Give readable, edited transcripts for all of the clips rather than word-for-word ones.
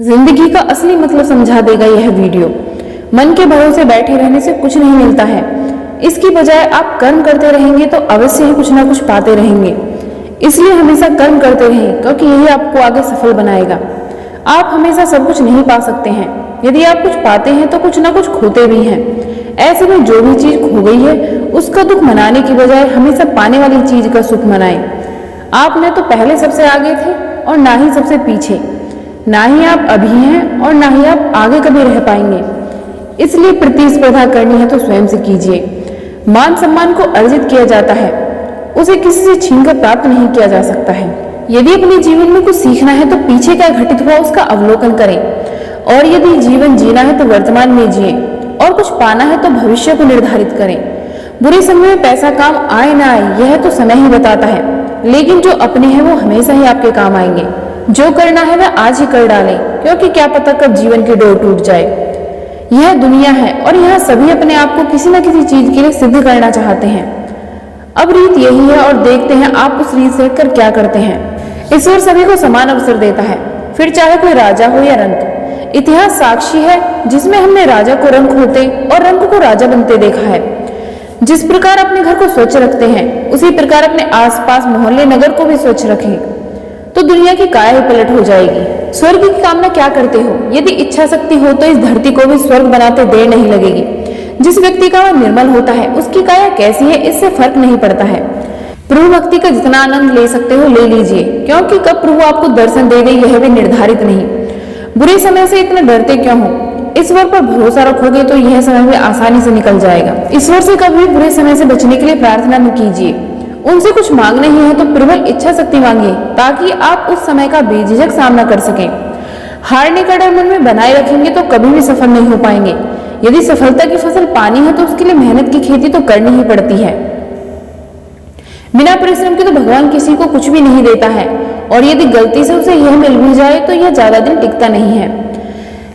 जिंदगी का असली मतलब समझा देगा यह वीडियो। मन के भरोसे बैठे रहने से कुछ नहीं मिलता है। इसकी बजाय आप कर्म करते रहेंगे तो अवश्य ही कुछ ना कुछ पाते रहेंगे। इसलिए हमेशा कर्म करते रहें, क्योंकि यही आपको आगे सफल बनाएगा। आप हमेशा सब कुछ नहीं पा सकते हैं। यदि आप कुछ पाते हैं तो कुछ ना कुछ खोते भी हैं। ऐसे में जो भी चीज खो गई है उसका दुख मनाने की बजाय हमेशा पाने वाली चीज का सुख मनाएं। आप न तो पहले सबसे आगे थे और ना ही सबसे पीछे। ना ही आप अभी हैं और ना ही आप आगे कभी रह पाएंगे। इसलिए प्रतिस्पर्धा करनी है तो स्वयं से कीजिए। मान सम्मान को अर्जित किया जाता है, उसे किसी से छीनकर प्राप्त नहीं किया जा सकता है। यदि अपने जीवन में कुछ सीखना है तो पीछे क्या घटित हुआ उसका अवलोकन करें, और यदि जीवन जीना है तो वर्तमान में जिए, और कुछ पाना है तो भविष्य को निर्धारित करें। बुरे समय में पैसा काम आए ना आए यह तो समय ही बताता है, लेकिन जो अपने हैं वो हमेशा ही आपके काम आएंगे। जो करना है वह आज ही कर डालें, क्योंकि क्या पता कब जीवन की डोर टूट जाए। यह दुनिया है और यहाँ सभी अपने आप को किसी न किसी चीज के लिए सिद्ध करना चाहते हैं। अब रीत यही है और देखते हैं आप उस रीत से हटकर क्या करते हैं। ईश्वर सभी को समान अवसर देता है, फिर चाहे कोई राजा हो या रंक। इतिहास साक्षी है जिसमें हमने राजा को रंक होते और रंक को राजा बनते देखा है। जिस प्रकार अपने घर को स्वच्छ रखते हैं उसी प्रकार अपने आसपास मोहल्ले नगर को भी स्वच्छ रखें तो दुनिया की काया ही पलट हो जाएगी। स्वर्ग की कामना क्या करते हो? यदि इच्छा शक्ति हो तो इस धरती को भी स्वर्ग बनाते देर नहीं लगेगी। जिस व्यक्ति का मन निर्मल होता है उसकी काया कैसी है इससे फर्क नहीं पड़ता है। प्रभु भक्ति का जितना आनंद ले सकते हो ले लीजिए, क्योंकि कब प्रभु आपको दर्शन देंगे यह भी निर्धारित नहीं। बुरे समय से इतना डरते क्यों हो? ईश्वर पर भरोसा रखोगे तो यह समय भी आसानी से निकल जाएगा। ईश्वर से कभी बुरे समय से बचने के लिए प्रार्थना न कीजिए। उनसे कुछ मांगना ही है तो प्रबल इच्छा शक्ति मांगिए, ताकि आप उस समय का बेझिझक सामना कर सकें। हारने का डर मन में बनाए रखेंगे तो कभी भी सफल नहीं हो पाएंगे। यदि सफलता की फसल पानी है तो उसके लिए मेहनत की खेती तो करनी ही पड़ती है। बिना परिश्रम के तो भगवान किसी को कुछ भी नहीं देता है, और यदि गलती से उसे यह मिल भी जाए तो यह ज्यादा दिन टिकता नहीं है।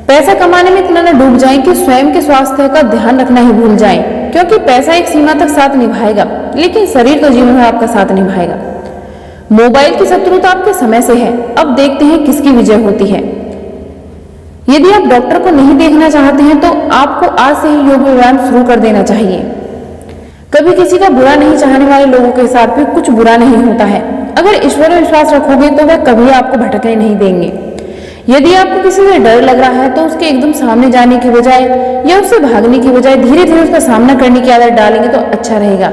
पैसा कमाने में इतना न डूब जाएं कि स्वयं के स्वास्थ्य का ध्यान रखना ही भूल जाएं, क्योंकि पैसा एक सीमा तक साथ निभाएगा, लेकिन शरीर तो जीवन में आपका साथ निभाएगा। मोबाइल की शत्रुता आपके समय से है, अब देखते हैं किसकी विजय होती है। यदि आप डॉक्टर को नहीं देखना चाहते हैं तो आपको आज से ही योग व्यायाम शुरू कर देना चाहिए। कभी किसी का बुरा नहीं चाहने वाले लोगों के साथ भी कुछ बुरा नहीं होता है। अगर ईश्वर में विश्वास रखोगे तो वह कभी आपको भटकने नहीं देंगे। यदि आपको किसी से डर लग रहा है तो उसके एकदम सामने जाने की बजाय या उससे भागने की बजाय धीरे धीरे उसका सामना करने की आदत डालेंगे तो अच्छा रहेगा।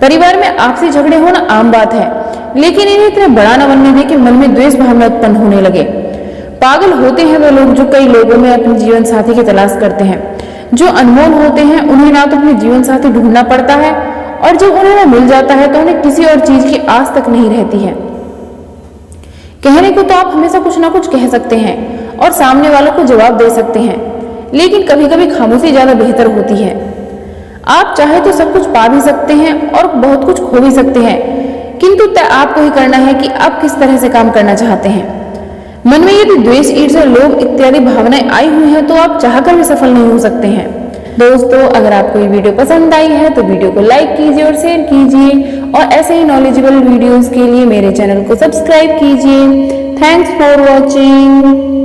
परिवार में आपसी झगड़े होना आम बात है, लेकिन इन्हें इतना बड़ा न बनने दें कि मन में द्वेष भावना उत्पन्न होने लगे। पागल होते हैं वे लोग जो कई लोगों में अपने जीवन साथी की तलाश करते हैं। जो अनमोल होते हैं उन्हें ना तो अपने जीवन साथी ढूंढना पड़ता है, और जब उन्हें वो मिल जाता है तो उन्हें किसी और चीज की आस तक नहीं रहती है। कहने को तो आप हमेशा कुछ ना कुछ कह सकते हैं और सामने वालों को जवाब दे सकते हैं, लेकिन कभी कभी खामोशी ज्यादा बेहतर होती है। आप चाहे तो सब कुछ पा भी सकते हैं और बहुत कुछ खो भी सकते हैं, किंतु तय आपको ही करना है कि आप किस तरह से काम करना चाहते हैं। मन में यदि द्वेष, ईर्ष्या, लोभ इत्यादि भावनाएं आई हुई हैं तो आप चाहकर भी सफल नहीं हो सकते हैं। दोस्तों, अगर आपको ये वीडियो पसंद आई है तो वीडियो को लाइक कीजिए और शेयर कीजिए, और ऐसे ही नॉलेजेबल वीडियोस के लिए मेरे चैनल को सब्सक्राइब कीजिए। Thanks for watching.